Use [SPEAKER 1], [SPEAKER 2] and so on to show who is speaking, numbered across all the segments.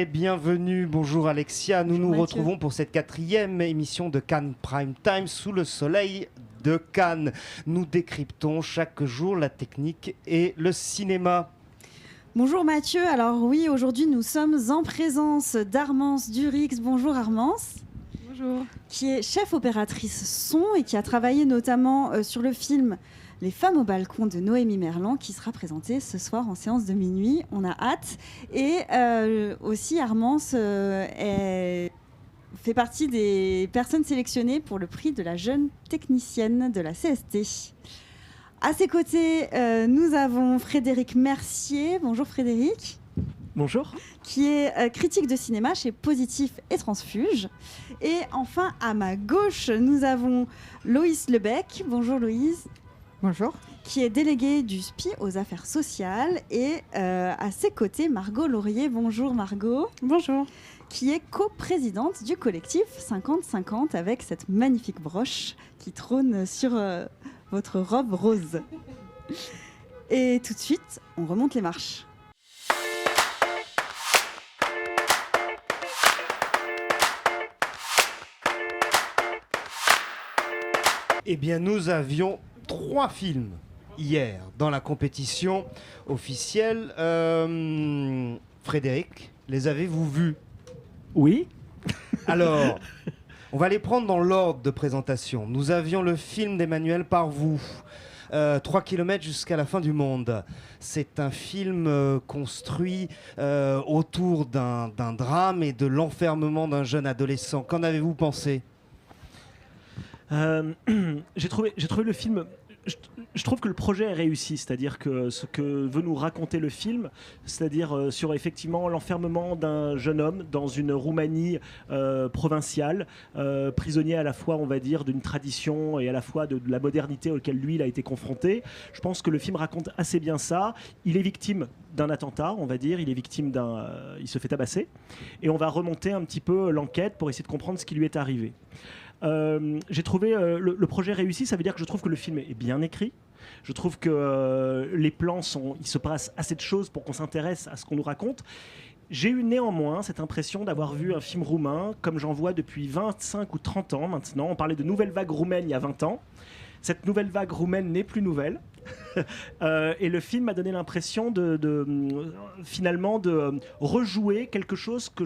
[SPEAKER 1] et bienvenue. Bonjour Alexia, nous nous
[SPEAKER 2] Mathieu.
[SPEAKER 1] retrouvons pour cette 4e émission de Cannes Prime Time sous le soleil de Cannes. Nous décryptons chaque jour la technique et le cinéma.
[SPEAKER 2] Bonjour Mathieu, alors oui, aujourd'hui nous sommes en présence d'Armance Durix. Bonjour Armance.
[SPEAKER 3] Bonjour.
[SPEAKER 2] Qui est chef opératrice son et qui a travaillé notamment sur le film Les femmes au balcon de Noémie Merlan qui sera présenté ce soir en séance de minuit. On a hâte. Et aussi Armance fait partie des personnes sélectionnées pour le prix de la jeune technicienne de la CST. À ses côtés, nous avons Frédéric Mercier. Bonjour Frédéric.
[SPEAKER 4] Bonjour.
[SPEAKER 2] Qui est critique de cinéma chez Positif et Transfuge. Et enfin, à ma gauche, nous avons Loïs Lebec. Bonjour Loïs.
[SPEAKER 3] Bonjour.
[SPEAKER 2] Qui est déléguée du SPI aux affaires sociales. Et à ses côtés, Margot Laurier. Bonjour Margot.
[SPEAKER 3] Bonjour.
[SPEAKER 2] Qui est coprésidente du collectif 50-50 avec cette magnifique broche qui trône sur votre robe rose. Et tout de suite, on remonte les marches.
[SPEAKER 1] Eh bien, nous avions 3 films hier dans la compétition officielle. Frédéric, les avez-vous vus ?
[SPEAKER 4] Oui.
[SPEAKER 1] Alors, on va les prendre dans l'ordre de présentation. Nous avions le film d'Emmanuel Parvoux, 3 km jusqu'à la fin du monde. C'est un film construit autour d'un drame et de l'enfermement d'un jeune adolescent. Qu'en avez-vous pensé ?
[SPEAKER 4] J'ai trouvé le film... Je trouve que le projet est réussi, c'est-à-dire que ce que veut nous raconter le film, c'est-à-dire sur effectivement l'enfermement d'un jeune homme dans une Roumanie provinciale, prisonnier à la fois, on va dire, d'une tradition et à la fois de la modernité auquel lui il a été confronté. Je pense que le film raconte assez bien ça. Il est victime d'un attentat, on va dire, il est victime il se fait tabasser, et on va remonter un petit peu l'enquête pour essayer de comprendre ce qui lui est arrivé. J'ai trouvé le projet réussi. Ça veut dire que je trouve que le film est bien écrit. Je trouve que les plans il se passe assez de choses pour qu'on s'intéresse à ce qu'on nous raconte. J'ai eu néanmoins cette impression d'avoir vu un film roumain comme j'en vois depuis 25 ou 30 ans maintenant. On parlait de nouvelle vague roumaine il y a 20 ans. Cette nouvelle vague roumaine n'est plus nouvelle. Et le film m'a donné l'impression finalement de rejouer quelque chose que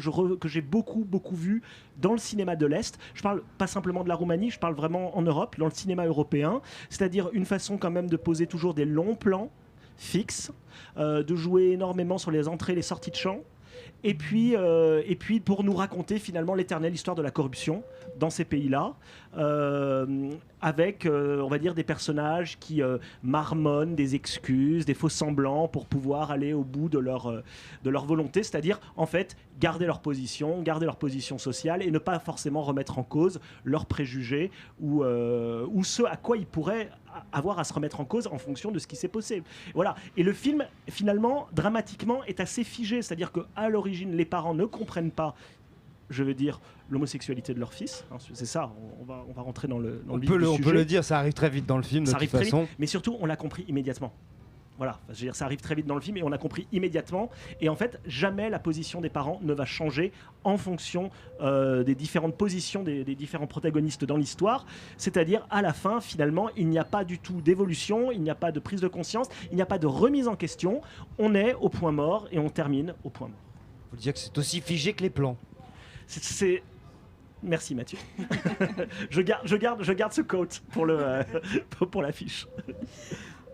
[SPEAKER 4] j'ai beaucoup vu dans le cinéma de l'Est. Je parle pas simplement de la Roumanie, je parle vraiment en Europe, dans le cinéma européen. C'est-à-dire une façon quand même de poser toujours des longs plans fixes, de jouer énormément sur les entrées et les sorties de champ. Et puis pour nous raconter finalement l'éternelle histoire de la corruption dans ces pays-là, avec, on va dire, des personnages qui marmonnent des excuses, des faux semblants pour pouvoir aller au bout de leur volonté, c'est-à-dire, en fait, garder leur position sociale et ne pas forcément remettre en cause leurs préjugés ou ce à quoi ils pourraient avoir à se remettre en cause en fonction de ce qui s'est passé. Voilà. Et le film, finalement, dramatiquement, est assez figé, c'est-à-dire qu'à l'origine, les parents ne comprennent pas, je veux dire, l'homosexualité de leur fils. C'est ça, on va rentrer dans le vif du sujet.
[SPEAKER 1] On peut le dire, ça arrive très vite dans le film, de toute façon.
[SPEAKER 4] Vite, mais surtout, on l'a compris immédiatement. Voilà, je veux dire, ça arrive très vite dans le film et on a compris immédiatement. Et en fait, jamais la position des parents ne va changer en fonction des différentes positions des différents protagonistes dans l'histoire. C'est-à-dire, à la fin, finalement, il n'y a pas du tout d'évolution, il n'y a pas de prise de conscience, il n'y a pas de remise en question. On est au point mort et on termine au point mort.
[SPEAKER 1] Faut dire que c'est aussi figé que les plans.
[SPEAKER 4] Merci Mathieu. je garde ce quote pour l'affiche.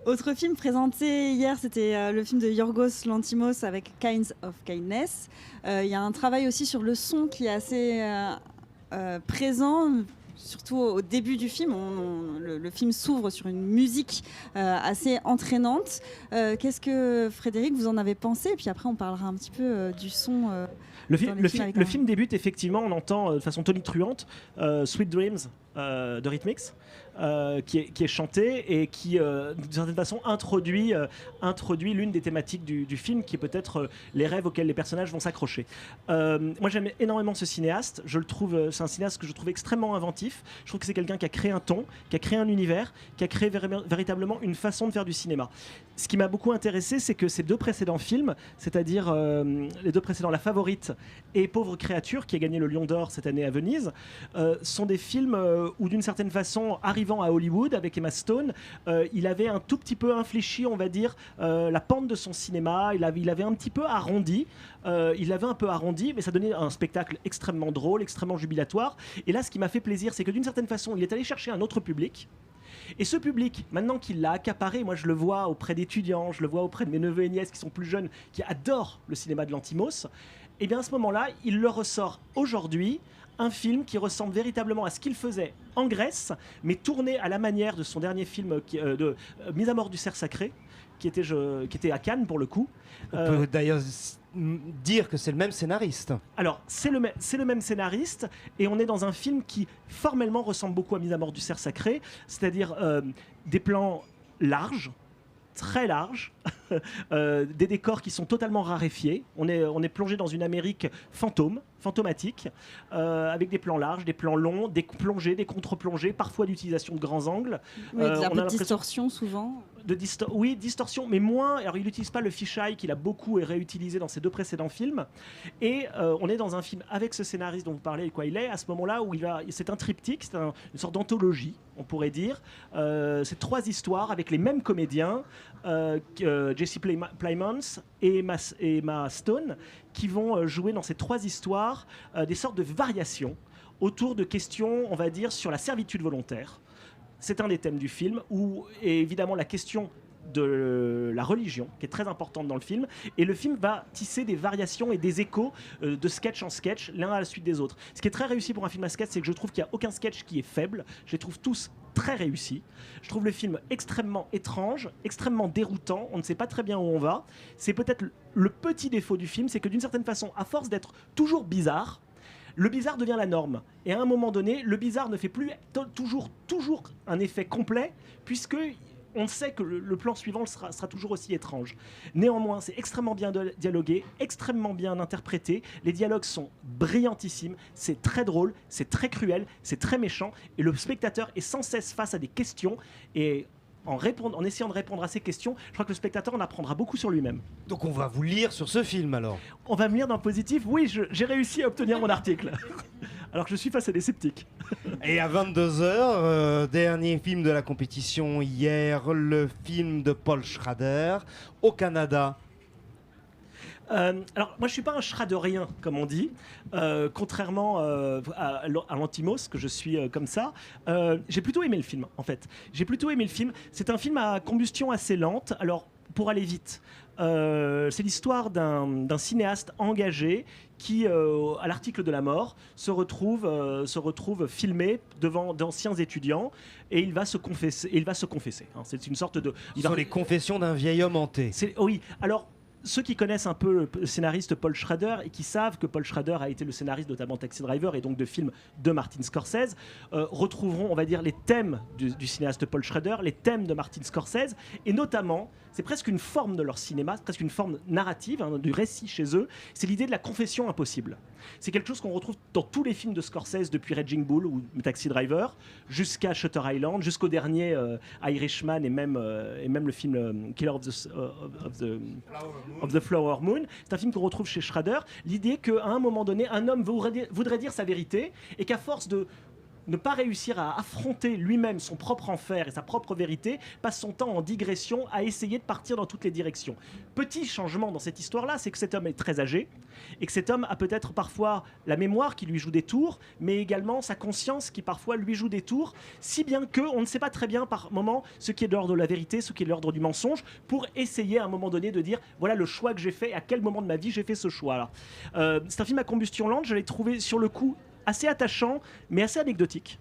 [SPEAKER 2] Autre film présenté hier, c'était le film de Yorgos Lanthimos avec Kinds of Kindness. Il y a un travail aussi sur le son qui est assez présent, surtout au début du film. Le film s'ouvre sur une musique assez entraînante. Qu'est-ce que, Frédéric, vous en avez pensé ? Et puis après, on parlera un petit peu du son.
[SPEAKER 4] Le film débute effectivement, on entend de façon tonitruante Sweet Dreams de Rhythmix, qui est chanté et qui, d'une certaine façon, introduit l'une des thématiques du film, qui est peut-être les rêves auxquels les personnages vont s'accrocher. Moi, j'aime énormément ce cinéaste. C'est un cinéaste que je trouve extrêmement inventif. Je trouve que c'est quelqu'un qui a créé un ton, qui a créé un univers, qui a créé véritablement une façon de faire du cinéma. Ce qui m'a beaucoup intéressé, c'est que ces deux précédents films, c'est-à-dire les deux précédents, La Favorite et Pauvre créature, qui a gagné le Lion d'Or cette année à Venise, sont des films où, d'une certaine façon, arrivant à Hollywood avec Emma Stone, il avait un tout petit peu infléchi, on va dire, la pente de son cinéma. Il avait un petit peu arrondi. Mais ça donnait un spectacle extrêmement drôle, extrêmement jubilatoire. Et là, ce qui m'a fait plaisir, c'est que d'une certaine façon, il est allé chercher un autre public. Et ce public, maintenant qu'il l'a accaparé, moi je le vois auprès d'étudiants, je le vois auprès de mes neveux et nièces qui sont plus jeunes, qui adorent le cinéma de Lanthimos, et bien à ce moment-là, il leur ressort aujourd'hui un film qui ressemble véritablement à ce qu'il faisait en Grèce, mais tourné à la manière de son dernier film de Mise à mort du cerf sacré, qui était à Cannes pour le coup.
[SPEAKER 1] On peut d'ailleurs dire que c'est le même scénariste.
[SPEAKER 4] Alors, c'est le même scénariste, et on est dans un film qui formellement ressemble beaucoup à Mise à mort du cerf sacré, c'est-à-dire des plans larges, très larges, des décors qui sont totalement raréfiés. On est plongé dans une Amérique fantomatique, avec des plans larges, des plans longs, des plongées, des contre-plongées, parfois d'utilisation de grands angles.
[SPEAKER 2] Oui, de distorsion souvent.
[SPEAKER 4] Oui, distorsion, mais moins. Alors, il n'utilise pas le fisheye qu'il a beaucoup réutilisé dans ses deux précédents films. Et on est dans un film avec ce scénariste dont vous parlez, quoi il est, à ce moment-là où c'est un triptyque, c'est une sorte d'anthologie, on pourrait dire. C'est 3 histoires avec les mêmes comédiens, Jesse Plemons et Emma Stone, qui vont jouer dans ces 3 histoires des sortes de variations autour de questions, on va dire, sur la servitude volontaire. C'est un des thèmes du film, où est évidemment la question de la religion, qui est très importante dans le film, et le film va tisser des variations et des échos de sketch en sketch, l'un à la suite des autres. Ce qui est très réussi pour un film à sketch, c'est que je trouve qu'il n'y a aucun sketch qui est faible, je les trouve tous très réussis. Je trouve le film extrêmement étrange, extrêmement déroutant, on ne sait pas très bien où on va. C'est peut-être le petit défaut du film, c'est que d'une certaine façon, à force d'être toujours bizarre, le bizarre devient la norme. Et à un moment donné, le bizarre ne fait plus toujours un effet complet, puisque on sait que le plan suivant sera toujours aussi étrange. Néanmoins, c'est extrêmement bien dialogué, extrêmement bien interprété. Les dialogues sont brillantissimes, c'est très drôle, c'est très cruel, c'est très méchant. Et le spectateur est sans cesse face à des questions. Et en essayant de répondre à ces questions, je crois que le spectateur en apprendra beaucoup sur lui-même.
[SPEAKER 1] Donc on va vous lire sur ce film alors.
[SPEAKER 4] On va me lire dans le positif. Oui, j'ai réussi à obtenir mon article. Alors que je suis face à des sceptiques.
[SPEAKER 1] Et à 22h, dernier film de la compétition hier, le film de Paul Schrader, Au Canada.
[SPEAKER 4] Alors, moi, je suis pas un schraderien, comme on dit, contrairement à Lanthimos, que je suis comme ça. J'ai plutôt aimé le film, en fait. J'ai plutôt aimé le film. C'est un film à combustion assez lente. Alors, pour aller vite, c'est l'histoire d'un cinéaste engagé qui, à l'article de la mort, se retrouve filmé devant d'anciens étudiants, et il va se confesser. Hein. C'est une sorte de...
[SPEAKER 1] Ce sont les confessions d'un vieil homme hanté.
[SPEAKER 4] Oui, alors... Ceux qui connaissent un peu le scénariste Paul Schrader et qui savent que Paul Schrader a été le scénariste notamment Taxi Driver et donc de films de Martin Scorsese retrouveront, on va dire, les thèmes du cinéaste Paul Schrader, les thèmes de Martin Scorsese, et notamment, c'est presque une forme de leur cinéma, presque une forme narrative, hein, du récit chez eux, c'est l'idée de la confession impossible. C'est quelque chose qu'on retrouve dans tous les films de Scorsese, depuis Raging Bull ou Taxi Driver, jusqu'à Shutter Island, jusqu'au dernier Irishman et même le film Killer of the Flower Moon. C'est un film qu'on retrouve chez Schrader. L'idée qu'à un moment donné, un homme voudrait dire sa vérité, et qu'à force de ne pas réussir à affronter lui-même son propre enfer et sa propre vérité, passe son temps en digression à essayer de partir dans toutes les directions. Petit changement dans cette histoire-là, c'est que cet homme est très âgé, et que cet homme a peut-être parfois la mémoire qui lui joue des tours, mais également sa conscience qui parfois lui joue des tours, si bien qu'on ne sait pas très bien par moment ce qui est de l'ordre de la vérité, ce qui est de l'ordre du mensonge, pour essayer à un moment donné de dire voilà le choix que j'ai fait, à quel moment de ma vie j'ai fait ce choix-là. C'est un film à combustion lente, je l'ai trouvé sur le coup assez attachant, mais assez anecdotique.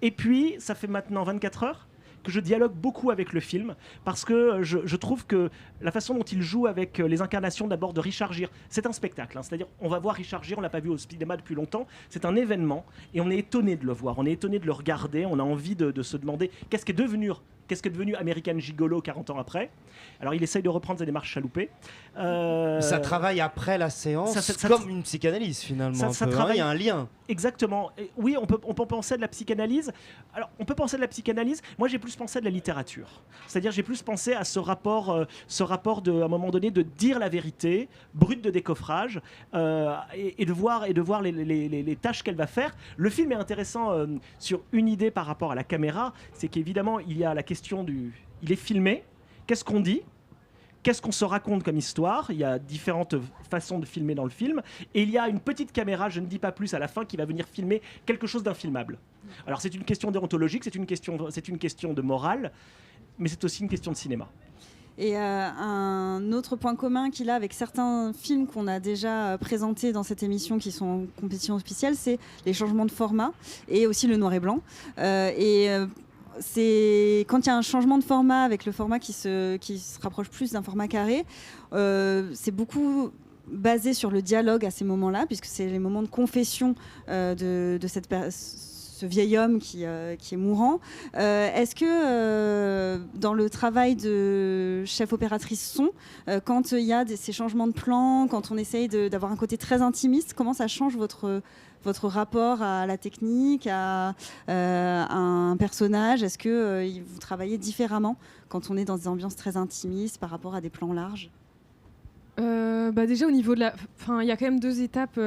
[SPEAKER 4] Et puis, ça fait maintenant 24 heures que je dialogue beaucoup avec le film, parce que je trouve que la façon dont il joue avec les incarnations d'abord de Richard Gere, c'est un spectacle, hein, c'est-à-dire on va voir Richard Gere, on l'a pas vu au cinéma depuis longtemps, c'est un événement et on est étonné de le voir, on est étonné de le regarder, on a envie de se demander qu'est-ce qui est devenu American Gigolo 40 ans après. Alors il essaye de reprendre sa démarche chaloupée.
[SPEAKER 1] Ça travaille après la séance comme une psychanalyse finalement. Il y a un lien.
[SPEAKER 4] Exactement. Et oui, on peut penser à de la psychanalyse. Alors on peut penser à de la psychanalyse. Moi j'ai plus pensé à de la littérature. C'est-à-dire j'ai plus pensé à ce rapport de, à un moment donné, de dire la vérité, brute de décoffrage, et de voir les tâches qu'elle va faire. Le film est intéressant sur une idée par rapport à la caméra, c'est qu'évidemment il y a la question il est filmé. Qu'est-ce qu'on dit ? Qu'est-ce qu'on se raconte comme histoire ? Il y a différentes façons de filmer dans le film. Et il y a une petite caméra, je ne dis pas plus, à la fin, qui va venir filmer quelque chose d'infilmable. Alors c'est une question déontologique, c'est une question de morale, mais c'est aussi une question de cinéma.
[SPEAKER 2] Et un autre point commun qu'il a avec certains films qu'on a déjà présentés dans cette émission qui sont en compétition officielle, c'est les changements de format et aussi le noir et blanc. C'est quand il y a un changement de format avec le format qui se rapproche plus d'un format carré, c'est beaucoup basé sur le dialogue à ces moments-là, puisque c'est les moments de confession de ce vieil homme qui est mourant. Est-ce que dans le travail de chef opératrice son, quand il y a ces changements de plan, quand on essaye d'avoir un côté très intimiste, comment ça change votre rapport à la technique, à un personnage? Est-ce que vous travaillez différemment quand on est dans des ambiances très intimistes par rapport à des plans larges?
[SPEAKER 3] Déjà au niveau de il y a quand même 2 étapes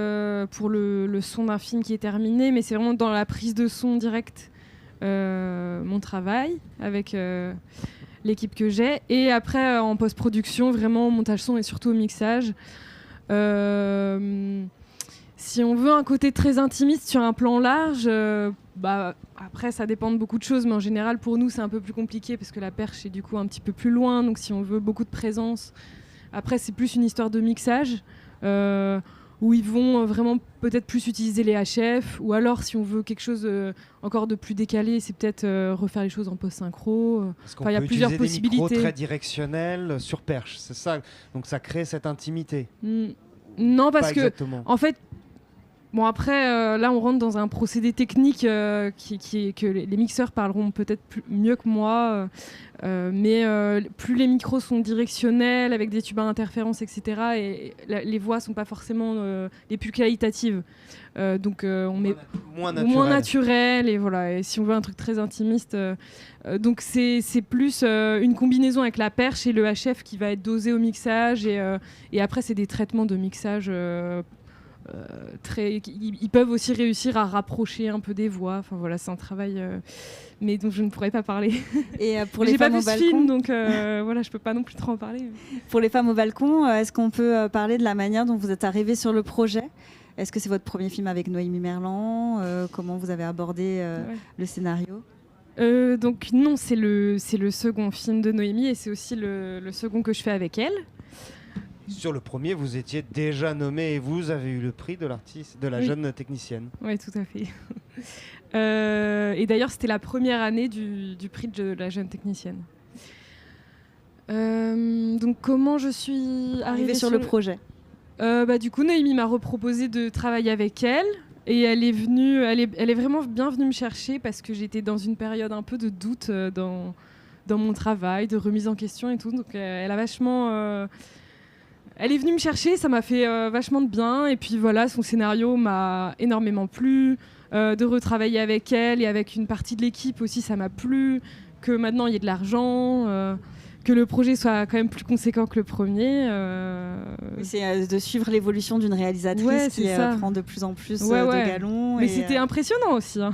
[SPEAKER 3] pour le son d'un film qui est terminé, mais c'est vraiment dans la prise de son directe, mon travail avec l'équipe que j'ai, et après en post-production, vraiment au montage son et surtout au mixage. Si on veut un côté très intimiste sur un plan large, après ça dépend de beaucoup de choses, mais en général pour nous c'est un peu plus compliqué parce que la perche est du coup un petit peu plus loin, donc si on veut beaucoup de présence, après c'est plus une histoire de mixage où ils vont vraiment peut-être plus utiliser les HF, ou alors si on veut quelque chose encore de plus décalé, c'est peut-être refaire les choses en post-synchro.
[SPEAKER 1] Il y a plusieurs possibilités. Des micros très directionnels sur perche, c'est ça, donc ça crée cette intimité.
[SPEAKER 3] Non, parce que
[SPEAKER 1] exactement.
[SPEAKER 3] En fait, bon après là on rentre dans un procédé technique que les mixeurs parleront peut-être mieux que moi, mais plus les micros sont directionnels avec des tubes à interférence, etc., et les voix sont pas forcément les plus qualitatives, donc on met moins naturel, et voilà. Et si on veut un truc très intimiste, donc c'est plus une combinaison avec la perche et le HF qui va être dosé au mixage, et après c'est des traitements de mixage ils peuvent aussi réussir à rapprocher un peu des voix. Enfin voilà, c'est un travail, mais dont je ne pourrais pas parler.
[SPEAKER 2] Et pour les femmes au balcon,
[SPEAKER 3] film, donc voilà, je peux pas non plus trop en parler.
[SPEAKER 2] Pour les femmes au balcon, est-ce qu'on peut parler de la manière dont vous êtes arrivés sur le projet? Est-ce que c'est votre premier film avec Noémie Merlan? Comment vous avez abordé le scénario?
[SPEAKER 3] Donc non, c'est le second film de Noémie, et c'est aussi le second que je fais avec elle.
[SPEAKER 1] Sur le premier, vous étiez déjà nommée et vous avez eu le prix de la jeune technicienne.
[SPEAKER 3] Oui, tout à fait. Et d'ailleurs, c'était la première année du prix de la jeune technicienne. Donc, comment je suis arrivée
[SPEAKER 2] sur le projet?
[SPEAKER 3] Du coup, Noémie m'a reproposé de travailler avec elle. Et elle est vraiment bien venue me chercher parce que j'étais dans une période un peu de doute dans mon travail, de remise en question et tout. Donc, elle a vachement... Elle est venue me chercher, ça m'a fait vachement de bien. Et puis voilà, son scénario m'a énormément plu. De retravailler avec elle et avec une partie de l'équipe aussi, ça m'a plu. Que maintenant, il y ait de l'argent, que le projet soit quand même plus conséquent que le premier.
[SPEAKER 2] Oui, c'est de suivre l'évolution d'une réalisatrice qui prend de plus en plus de galons.
[SPEAKER 3] Mais c'était impressionnant aussi. Hein.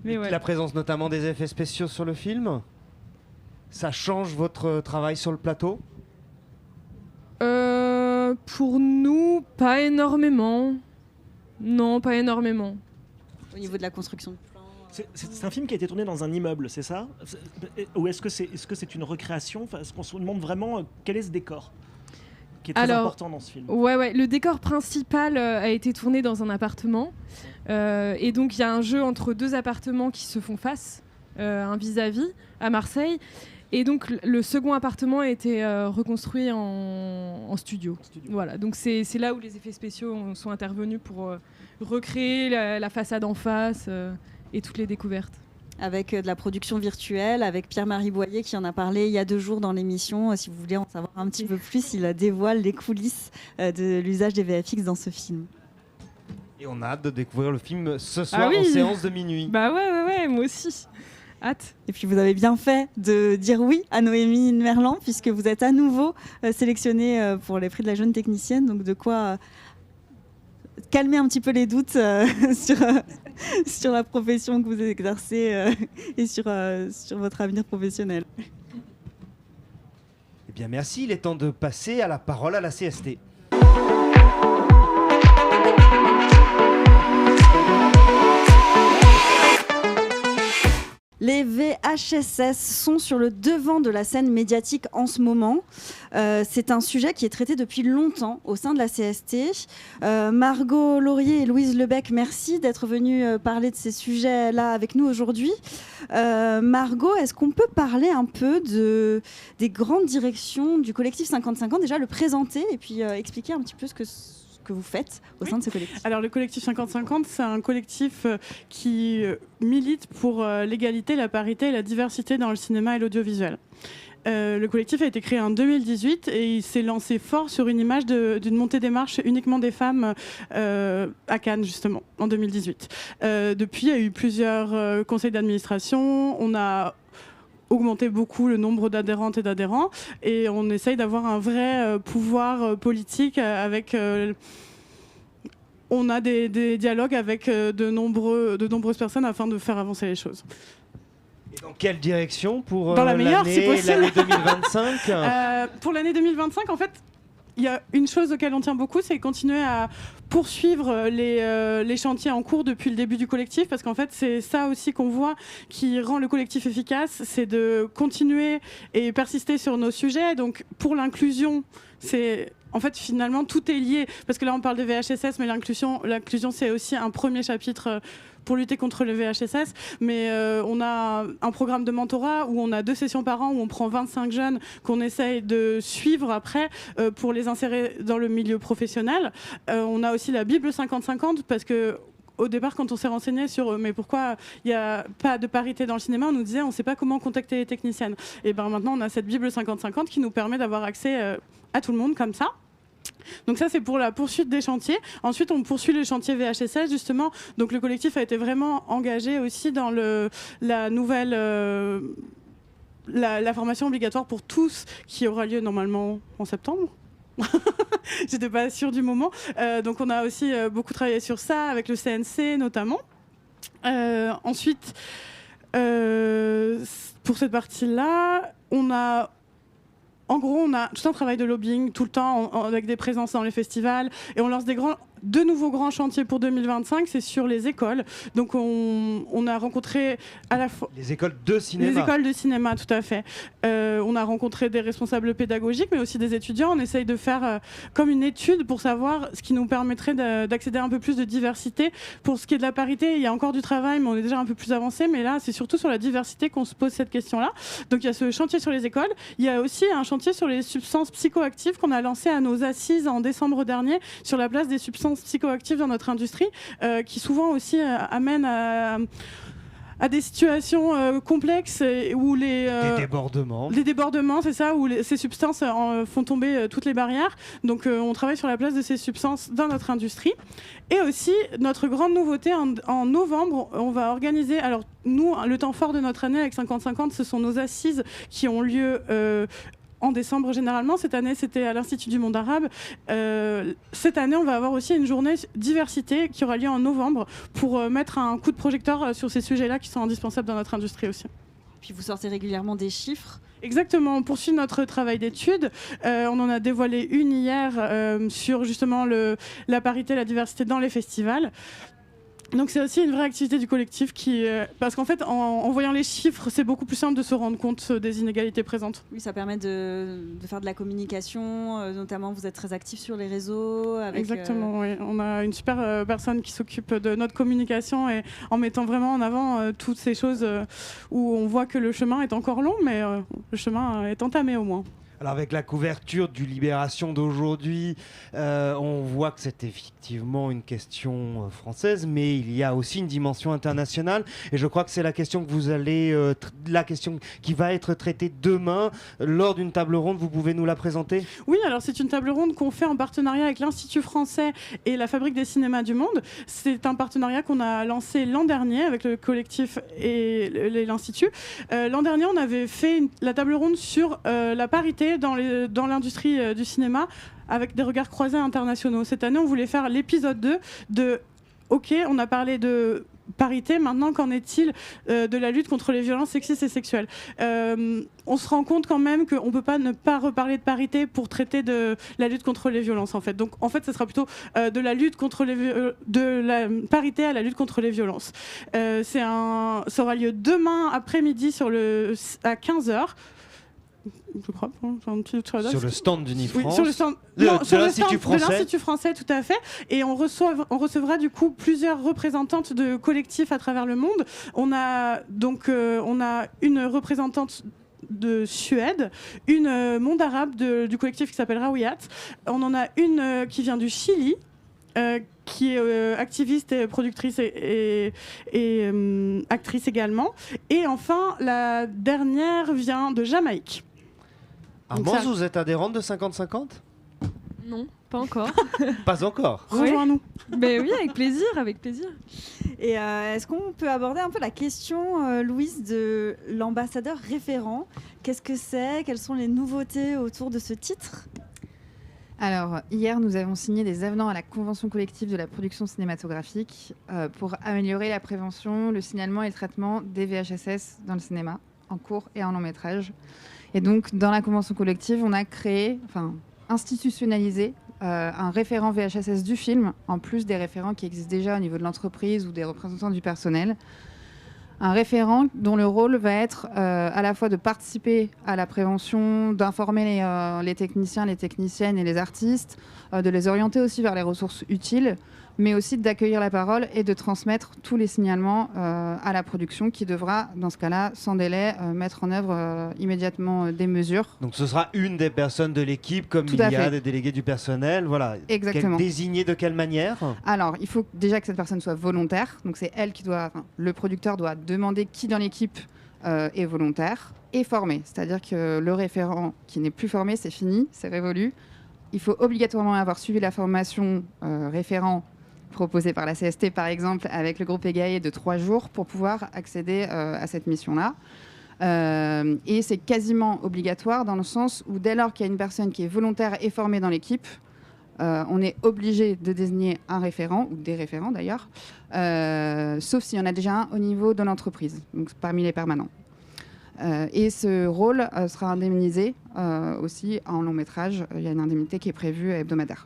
[SPEAKER 1] La présence notamment des effets spéciaux sur le film, ça change votre travail sur le plateau?
[SPEAKER 3] Pour nous, pas énormément. Non, pas énormément.
[SPEAKER 2] Au niveau de la construction de plans.
[SPEAKER 4] C'est un film qui a été tourné dans un immeuble, c'est ça? Ou est-ce que c'est une recréation? Est-ce qu'on se demande vraiment quel est ce décor qui est très important dans ce film?
[SPEAKER 3] Ouais. Le décor principal a été tourné dans un appartement. Et donc, il y a un jeu entre 2 appartements qui se font face. un vis-à-vis à Marseille. Et donc le second appartement a été reconstruit en studio. Voilà, donc c'est là où les effets spéciaux sont intervenus pour recréer la façade en face et toutes les découvertes.
[SPEAKER 2] Avec de la production virtuelle, avec Pierre-Marie Boyer qui en a parlé il y a 2 jours dans l'émission. Si vous voulez en savoir un petit peu plus, il dévoile les coulisses de l'usage des VFX dans ce film.
[SPEAKER 1] Et on a hâte de découvrir le film ce soir en séance de minuit.
[SPEAKER 3] Bah ouais, moi aussi. Hâte.
[SPEAKER 2] Et puis vous avez bien fait de dire oui à Noémie Merlan, puisque vous êtes à nouveau sélectionnée pour les prix de la jeune technicienne. Donc de quoi calmer un petit peu les doutes sur la profession que vous exercez et sur votre avenir professionnel.
[SPEAKER 1] Eh bien merci, il est temps de passer à la parole à la CST.
[SPEAKER 2] Les VHSS sont sur le devant de la scène médiatique en ce moment. C'est un sujet qui est traité depuis longtemps au sein de la CST. Margot Laurier et Louise Lebec, merci d'être venues parler de ces sujets-là avec nous aujourd'hui. Margot, est-ce qu'on peut parler un peu des grandes directions du collectif 50-50, déjà le présenter et puis expliquer un petit peu ce que vous faites au sein de ce collectif?
[SPEAKER 5] Alors le collectif 50-50, c'est un collectif qui milite pour l'égalité, la parité et la diversité dans le cinéma et l'audiovisuel. Le collectif a été créé en 2018 et il s'est lancé fort sur une image d'une montée des marches uniquement des femmes à Cannes, justement, en 2018. Depuis, il y a eu plusieurs conseils d'administration. On a augmenter beaucoup le nombre d'adhérentes et d'adhérents et on essaye d'avoir un vrai pouvoir politique avec on a des dialogues avec de nombreuses personnes afin de faire avancer les choses.
[SPEAKER 1] Et dans quelle direction pour
[SPEAKER 5] dans la meilleure, si possible.
[SPEAKER 1] L'année 2025
[SPEAKER 5] Pour l'année 2025, en fait, il y a une chose auquel on tient beaucoup, c'est continuer à poursuivre les chantiers en cours depuis le début du collectif, parce qu'en fait, c'est ça aussi qu'on voit qui rend le collectif efficace, c'est de continuer et persister sur nos sujets. Donc, pour l'inclusion, c'est... En fait, finalement, tout est lié, parce que là, on parle de VHSS, mais l'inclusion, c'est aussi un premier chapitre pour lutter contre le VHSS, mais on a un programme de mentorat où on a 2 sessions par an où on prend 25 jeunes qu'on essaye de suivre après pour les insérer dans le milieu professionnel. On a aussi la Bible 50-50 parce que au départ, quand on s'est renseigné sur mais pourquoi il n'y a pas de parité dans le cinéma, on nous disait on ne sait pas comment contacter les techniciennes. Et ben maintenant, on a cette Bible 50-50 qui nous permet d'avoir accès à tout le monde comme ça. Donc ça, c'est pour la poursuite des chantiers. Ensuite, on poursuit le chantier VHSS, justement. Donc le collectif a été vraiment engagé aussi dans la nouvelle... la formation obligatoire pour tous qui aura lieu normalement en septembre. J'étais pas sûre du moment. Donc on a aussi beaucoup travaillé sur ça, avec le CNC notamment. Ensuite, pour cette partie-là, en gros, on a tout un travail de lobbying tout le temps avec des présences dans les festivals et on lance 2 nouveaux grands chantiers pour 2025, c'est sur les écoles. Donc on a rencontré à la fois...
[SPEAKER 1] Les écoles de cinéma.
[SPEAKER 5] Les écoles de cinéma, tout à fait. On a rencontré des responsables pédagogiques, mais aussi des étudiants. On essaye de faire comme une étude pour savoir ce qui nous permettrait d'accéder à un peu plus de diversité. Pour ce qui est de la parité, il y a encore du travail, mais on est déjà un peu plus avancé. Mais là, c'est surtout sur la diversité qu'on se pose cette question-là. Donc il y a ce chantier sur les écoles. Il y a aussi un chantier sur les substances psychoactives qu'on a lancé à nos assises en décembre dernier sur la place des substances psychoactives dans notre industrie, qui souvent aussi amènent à des situations complexes où des
[SPEAKER 1] débordements.
[SPEAKER 5] Les débordements, c'est ça, où ces substances font tomber toutes les barrières. Donc on travaille sur la place de ces substances dans notre industrie. Et aussi, notre grande nouveauté, en novembre, on va organiser... Alors nous, le temps fort de notre année avec 50-50, ce sont nos assises qui ont lieu... en décembre généralement. Cette année, c'était à l'Institut du Monde Arabe. Cette année, on va avoir aussi une journée diversité qui aura lieu en novembre pour mettre un coup de projecteur sur ces sujets-là qui sont indispensables dans notre industrie aussi.
[SPEAKER 2] Puis vous sortez régulièrement des chiffres.
[SPEAKER 5] Exactement, on poursuit notre travail d'études. On en a dévoilé une hier sur justement la parité et la diversité dans les festivals. Donc c'est aussi une vraie activité du collectif parce qu'en fait en voyant les chiffres c'est beaucoup plus simple de se rendre compte des inégalités présentes.
[SPEAKER 2] Oui, ça permet de faire de la communication, notamment vous êtes très actifs sur les réseaux.
[SPEAKER 5] Exactement, oui. On a une super personne qui s'occupe de notre communication et en mettant vraiment en avant toutes ces choses où on voit que le chemin est encore long mais le chemin est entamé au moins.
[SPEAKER 1] Alors avec la couverture du Libération d'aujourd'hui, on voit que c'est effectivement une question française, mais il y a aussi une dimension internationale. Et je crois que c'est la question que vous allez, la question qui va être traitée demain lors d'une table ronde. Vous pouvez nous la présenter ?
[SPEAKER 5] Oui, alors c'est une table ronde qu'on fait en partenariat avec l'Institut français et la Fabrique des cinémas du monde. C'est un partenariat qu'on a lancé l'an dernier avec le collectif et l'Institut. L'an dernier, on avait fait la table ronde sur la parité dans l'industrie du cinéma avec des regards croisés internationaux. Cette année, on voulait faire l'épisode 2 de OK, on a parlé de parité, maintenant qu'en est-il de la lutte contre les violences sexistes et sexuelles. On se rend compte quand même qu'on ne peut pas ne pas reparler de parité pour traiter de la lutte contre les violences en fait. Donc en fait ce sera plutôt de la lutte contre de la parité à la lutte contre les violences. Ça aura lieu demain après-midi à 15h. Je crois,
[SPEAKER 1] sur le stand d'Unifrance.
[SPEAKER 5] Oui, sur le stand
[SPEAKER 1] de l'Institut
[SPEAKER 5] français, tout à fait. Et on recevra du coup plusieurs représentantes de collectifs à travers le monde. On a une représentante de Suède, une monde arabe du collectif qui s'appelle Rawiyat. On en a une qui vient du Chili. Qui est activiste et productrice et actrice également. Et enfin, la dernière vient de Jamaïque.
[SPEAKER 1] Armance, vous êtes adhérente de 50-50 ?
[SPEAKER 3] Non, pas encore.
[SPEAKER 1] Pas encore.
[SPEAKER 5] Rejoins-nous.
[SPEAKER 3] Ben oui, avec plaisir, avec plaisir.
[SPEAKER 2] Et est-ce qu'on peut aborder un peu la question, Louise, de l'ambassadeur référent ? Qu'est-ce que c'est ? Quelles sont les nouveautés autour de ce titre ?
[SPEAKER 6] Alors, hier, nous avons signé des avenants à la Convention collective de la production cinématographique pour améliorer la prévention, le signalement et le traitement des VHSS dans le cinéma, en court et en long métrage. Et donc, dans la Convention collective, on a institutionnalisé un référent VHSS du film, en plus des référents qui existent déjà au niveau de l'entreprise ou des représentants du personnel. Un référent dont le rôle va être à la fois de participer à la prévention, d'informer les techniciens, les techniciennes et les artistes, de les orienter aussi vers les ressources utiles, mais aussi d'accueillir la parole et de transmettre tous les signalements à la production qui devra, dans ce cas-là, sans délai, mettre en œuvre immédiatement des mesures.
[SPEAKER 1] Donc ce sera une des personnes de l'équipe, comme il y a des délégués du personnel. Voilà.
[SPEAKER 6] Exactement.
[SPEAKER 1] Désignée de quelle manière ?
[SPEAKER 6] Alors, il faut déjà que cette personne soit volontaire. Donc c'est elle qui le producteur doit demander qui dans l'équipe est volontaire et formé. C'est-à-dire que le référent qui n'est plus formé, c'est fini, c'est révolu. Il faut obligatoirement avoir suivi la formation référent proposée par la CST, par exemple, avec le groupe EGAE de 3 jours pour pouvoir accéder à cette mission-là. Et c'est quasiment obligatoire dans le sens où dès lors qu'il y a une personne qui est volontaire et formée dans l'équipe, on est obligé de désigner un référent, ou des référents d'ailleurs, sauf s'il y en a déjà un au niveau de l'entreprise, donc parmi les permanents. Et ce rôle sera indemnisé aussi en long métrage. Il y a une indemnité qui est prévue hebdomadaire.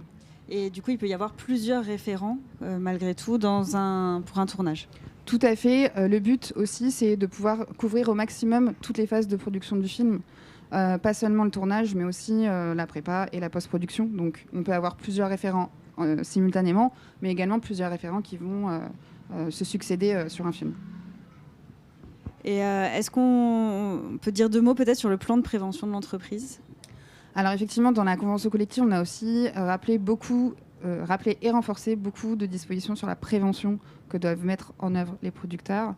[SPEAKER 2] Et du coup, il peut y avoir plusieurs référents, malgré tout, pour un tournage.
[SPEAKER 6] Tout à fait. Le but aussi, c'est de pouvoir couvrir au maximum toutes les phases de production du film. Pas seulement le tournage, mais aussi la prépa et la post-production. Donc, on peut avoir plusieurs référents simultanément, mais également plusieurs référents qui vont se succéder sur un film.
[SPEAKER 2] Et est-ce qu'on peut dire 2 mots peut-être sur le plan de prévention de l'entreprise ?
[SPEAKER 6] Alors effectivement, dans la convention collective, on a aussi rappelé et renforcé beaucoup de dispositions sur la prévention que doivent mettre en œuvre les producteurs.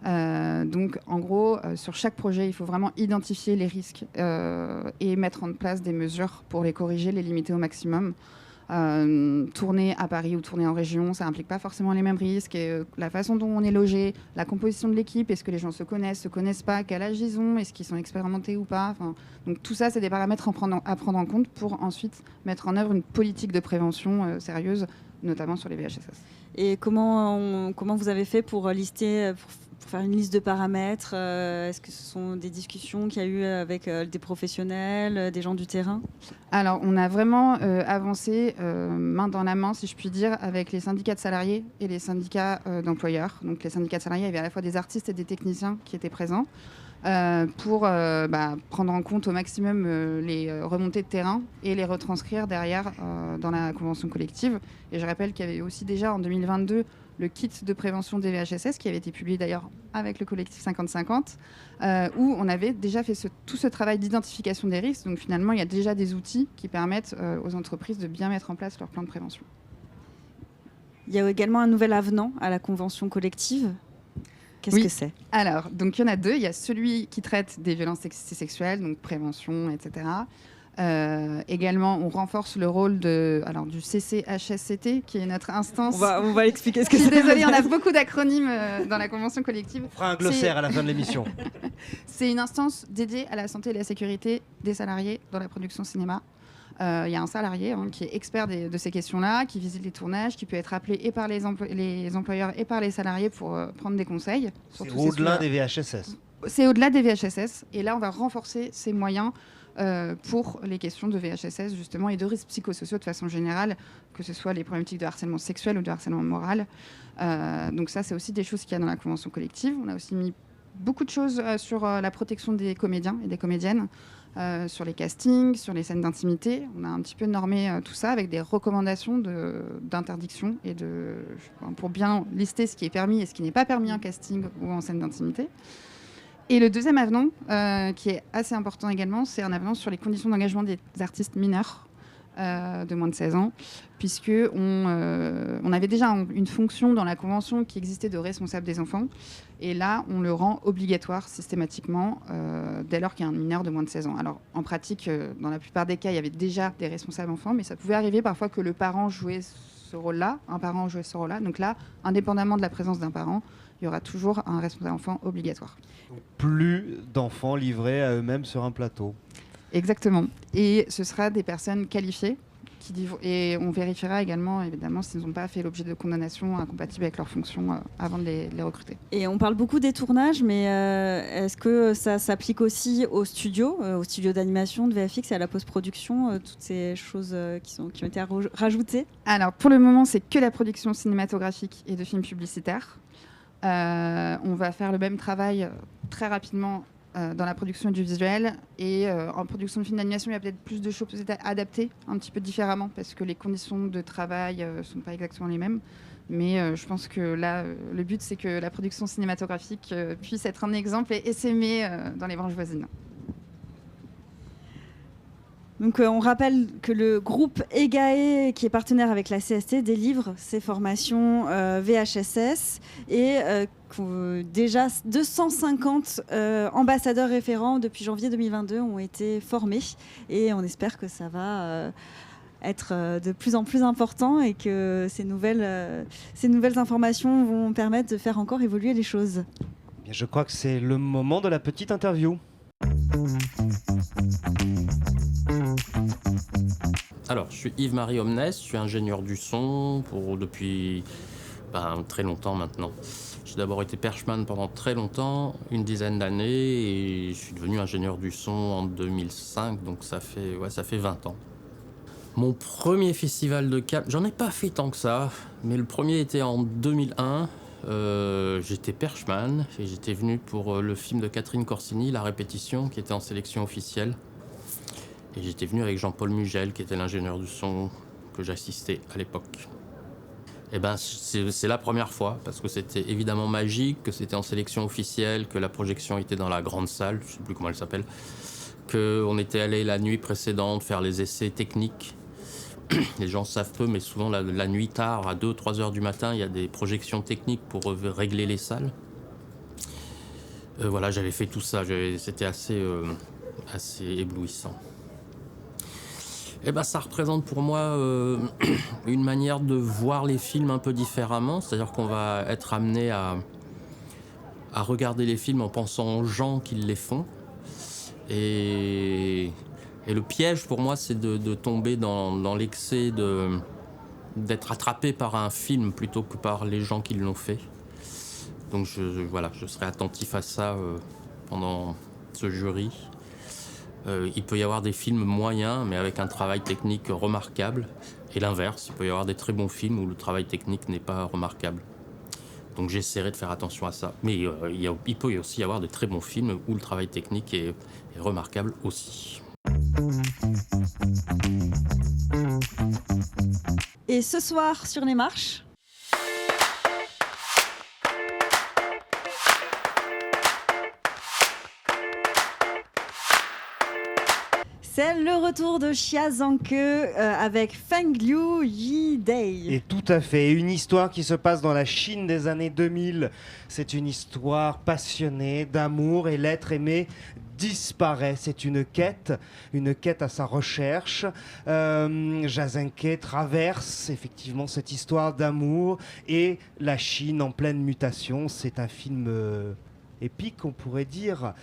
[SPEAKER 6] Donc en gros, sur chaque projet, il faut vraiment identifier les risques et mettre en place des mesures pour les corriger, les limiter au maximum. Tourner à Paris ou tourner en région, ça implique pas forcément les mêmes risques. Et, la façon dont on est logé, la composition de l'équipe, est-ce que les gens se connaissent pas, quel âge ils ont, est-ce qu'ils sont expérimentés ou pas. Donc tout ça, c'est des paramètres à prendre en compte pour ensuite mettre en œuvre une politique de prévention sérieuse, notamment sur les VHSS.
[SPEAKER 2] Et comment vous avez fait pour lister, pour pour faire une liste de paramètres? Est-ce que ce sont des discussions qu'il y a eu avec des professionnels, des gens du terrain?
[SPEAKER 6] Alors, on a vraiment avancé main dans la main, si je puis dire, avec les syndicats de salariés et les syndicats d'employeurs. Donc, les syndicats de salariés, il y avait à la fois des artistes et des techniciens qui étaient présents pour prendre en compte au maximum les remontées de terrain et les retranscrire derrière dans la convention collective. Et je rappelle qu'il y avait aussi déjà en 2022 le kit de prévention des VHSS, qui avait été publié d'ailleurs avec le collectif 50-50, où on avait déjà fait tout ce travail d'identification des risques. Donc finalement, il y a déjà des outils qui permettent aux entreprises de bien mettre en place leur plan de prévention.
[SPEAKER 2] Il y a également un nouvel avenant à la convention collective. Qu'est-ce que c'est? Alors,
[SPEAKER 6] donc il y en a deux. Il y a celui qui traite des violences sexuelles, donc prévention, etc. Également, on renforce le rôle du CCHSCT, qui est notre instance.
[SPEAKER 2] On va expliquer ce que c'est.
[SPEAKER 6] Désolée, on a beaucoup d'acronymes dans la convention collective.
[SPEAKER 1] On fera un glossaire à la fin de l'émission.
[SPEAKER 6] C'est une instance dédiée à la santé et la sécurité des salariés dans la production cinéma. Il y a un salarié qui est expert de ces questions-là, qui visite les tournages, qui peut être appelé et par les employeurs et par les salariés pour prendre des conseils.
[SPEAKER 1] C'est au-delà des VHSS.
[SPEAKER 6] C'est au-delà des VHSS. Et là, on va renforcer ces moyens pour les questions de VHSS justement et de risques psychosociaux de façon générale, que ce soit les problématiques de harcèlement sexuel ou de harcèlement moral. Donc ça, c'est aussi des choses qu'il y a dans la convention collective. On a aussi mis beaucoup de choses sur la protection des comédiens et des comédiennes, sur les castings, sur les scènes d'intimité. On a un petit peu normé tout ça avec des recommandations d'interdiction et pour bien lister ce qui est permis et ce qui n'est pas permis en casting ou en scène d'intimité. Et le deuxième avenant, qui est assez important également, c'est un avenant sur les conditions d'engagement des artistes mineurs de moins de 16 ans, puisqu'on avait déjà une fonction dans la Convention qui existait de responsable des enfants. Et là, on le rend obligatoire systématiquement dès lors qu'il y a un mineur de moins de 16 ans. Alors, en pratique, dans la plupart des cas, il y avait déjà des responsables enfants, mais ça pouvait arriver parfois que le parent jouait ce rôle-là, un parent jouait ce rôle-là. Donc là, indépendamment de la présence d'un parent, il y aura toujours un responsable enfant obligatoire.
[SPEAKER 1] Donc, plus d'enfants livrés à eux-mêmes sur un plateau.
[SPEAKER 6] Exactement. Et ce sera des personnes qualifiées. Et on vérifiera également, évidemment, s'ils n'ont pas fait l'objet de condamnations incompatibles avec leurs fonctions avant de les recruter.
[SPEAKER 2] Et on parle beaucoup des tournages, mais est-ce que ça s'applique aussi aux studios d'animation, de VFX et à la post-production, toutes ces choses qui ont été rajoutées?
[SPEAKER 6] Alors, pour le moment, c'est que la production cinématographique et de films publicitaires. On va faire le même travail très rapidement dans la production audiovisuelle et en production de films d'animation, il y a peut-être plus de choses adaptées un petit peu différemment parce que les conditions de travail ne sont pas exactement les mêmes. Mais je pense que là, le but, c'est que la production cinématographique puisse être un exemple et s'aimer dans les branches voisines.
[SPEAKER 2] Donc on rappelle que le groupe EGAE, qui est partenaire avec la CST, délivre ses formations VHSS et déjà 250 ambassadeurs référents depuis janvier 2022 ont été formés et on espère que ça va être de plus en plus important et que ces nouvelles informations vont permettre de faire encore évoluer les choses.
[SPEAKER 1] Bien, je crois que c'est le moment de la petite interview.
[SPEAKER 7] Alors, je suis Yves-Marie Omnes, je suis ingénieur du son depuis très longtemps maintenant. J'ai d'abord été perchman pendant très longtemps, une dizaine d'années, et je suis devenu ingénieur du son en 2005, donc ça fait 20 ans. Mon premier festival de Cannes, j'en ai pas fait tant que ça, mais le premier était en 2001. J'étais perchman et j'étais venu pour le film de Catherine Corsini, La Répétition, qui était en sélection officielle. Et j'étais venu avec Jean-Paul Mugel, qui était l'ingénieur du son que j'assistais à l'époque. Et c'est la première fois, parce que c'était évidemment magique, que c'était en sélection officielle, que la projection était dans la grande salle, je ne sais plus comment elle s'appelle, qu'on était allé la nuit précédente faire les essais techniques. Les gens savent peu, mais souvent la nuit tard, à 2-3 heures du matin, il y a des projections techniques pour régler les salles. Voilà, j'avais fait tout ça, c'était assez éblouissant. Ça représente pour moi une manière de voir les films un peu différemment, c'est-à-dire qu'on va être amené à regarder les films en pensant aux gens qui les font. Et le piège pour moi, c'est de tomber dans l'excès d'être attrapé par un film plutôt que par les gens qui l'ont fait. Donc voilà, je serai attentif à ça pendant ce jury. Il peut y avoir des films moyens, mais avec un travail technique remarquable. Et l'inverse, il peut y avoir des très bons films où le travail technique n'est pas remarquable. Donc j'essaierai de faire attention à ça. Mais il peut aussi y avoir de très bons films où le travail technique est remarquable aussi.
[SPEAKER 2] Et ce soir, sur les marches, c'est le retour de Chia Zhangke avec Feng Liu Yidei.
[SPEAKER 1] Et tout à fait, une histoire qui se passe dans la Chine des années 2000. C'est une histoire passionnée d'amour et l'être aimé disparaît. C'est une quête à sa recherche. Zhangke traverse effectivement cette histoire d'amour et la Chine en pleine mutation. C'est un film épique, on pourrait dire.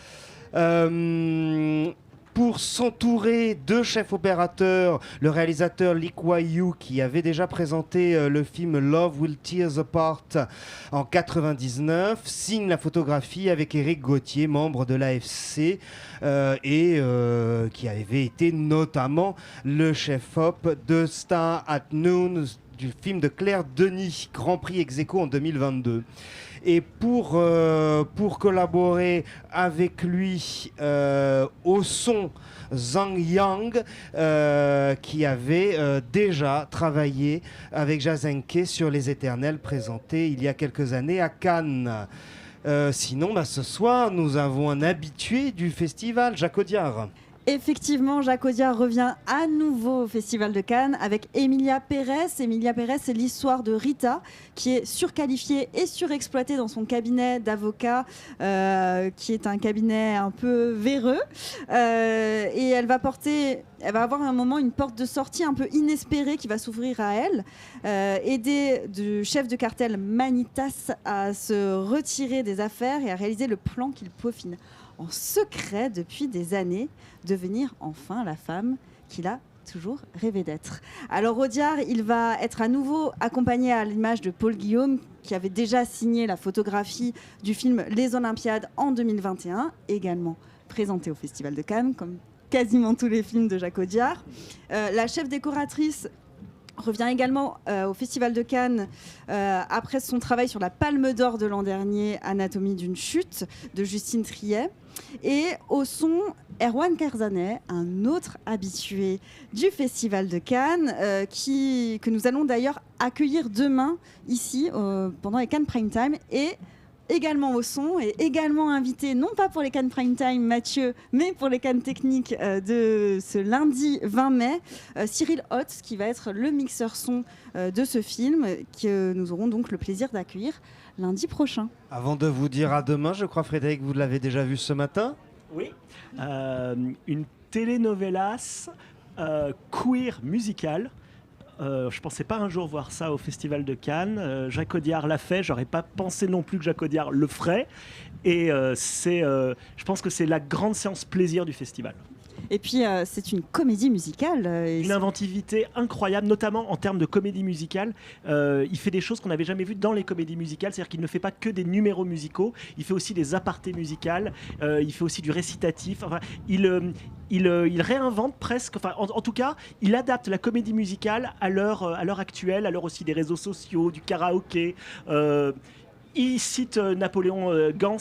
[SPEAKER 1] Pour s'entourer de chefs opérateurs, le réalisateur Lee Kuan-yew, qui avait déjà présenté le film Love Will Tear Us Apart en 99, signe la photographie avec Éric Gauthier, membre de l'AFC, et qui avait été notamment le chef-op de Star at Noon, du film de Claire Denis, Grand Prix ex-aequo en 2022. Et pour collaborer avec lui au son, Zhang Yang, qui avait déjà travaillé avec Zhangke sur Les Éternels, présentés il y a quelques années à Cannes. Sinon, ce soir, nous avons un habitué du festival, Jacques Audiard.
[SPEAKER 2] Effectivement, Jacques Audiard revient à nouveau au Festival de Cannes avec Emilia Pérez. Emilia Pérez, c'est l'histoire de Rita, qui est surqualifiée et surexploitée dans son cabinet d'avocat, qui est un cabinet un peu véreux. Et elle va avoir un moment une porte de sortie un peu inespérée qui va s'ouvrir à elle, aider le chef de cartel Manitas à se retirer des affaires et à réaliser le plan qu'il peaufine en secret depuis des années, devenir enfin la femme qu'il a toujours rêvé d'être. Alors Audiard, il va être à nouveau accompagné à l'image de Paul Guillaume, qui avait déjà signé la photographie du film Les Olympiades en 2021, également présenté au Festival de Cannes, comme quasiment tous les films de Jacques Audiard. La chef décoratrice revient également au Festival de Cannes après son travail sur la Palme d'Or de l'an dernier, Anatomie d'une chute, de Justine Triet. Et au son, Erwan Kerzaneh, un autre habitué du Festival de Cannes, que nous allons d'ailleurs accueillir demain ici pendant les Cannes Prime Time, et également au son, et également invité, non pas pour les Cannes Prime Time, Mathieu, mais pour les Cannes techniques de ce lundi 20 mai, Cyril Hotz, qui va être le mixeur son de ce film, que nous aurons donc le plaisir d'accueillir lundi prochain.
[SPEAKER 1] Avant de vous dire à demain, je crois, Frédéric, vous l'avez déjà vu ce matin ?
[SPEAKER 4] Oui, une telenovelas queer musicale. Je pensais pas un jour voir ça au Festival de Cannes. Jacques Audiard l'a fait. J'aurais pas pensé non plus que Jacques Audiard le ferait. Et je pense que c'est la grande séance plaisir du festival.
[SPEAKER 2] Et puis, c'est une comédie musicale.
[SPEAKER 4] Une inventivité incroyable, notamment en termes de comédie musicale. Il fait des choses qu'on n'avait jamais vues dans les comédies musicales. C'est-à-dire qu'il ne fait pas que des numéros musicaux. Il fait aussi des apartés musicales. Il fait aussi du récitatif. Enfin, il réinvente presque. Enfin, en tout cas, il adapte la comédie musicale à l'heure actuelle, à l'heure aussi des réseaux sociaux, du karaoké. Il cite Napoléon Gans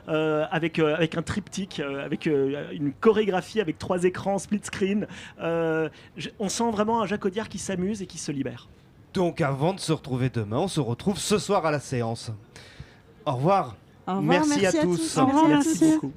[SPEAKER 4] avec un triptyque, avec une chorégraphie avec 3 écrans, split screen. On sent vraiment un Jacques Audiard qui s'amuse et qui se libère.
[SPEAKER 1] Donc avant de se retrouver demain, on se retrouve ce soir à la séance. Au revoir.
[SPEAKER 2] Au revoir,
[SPEAKER 1] merci à tous.
[SPEAKER 2] Au revoir,
[SPEAKER 4] merci beaucoup.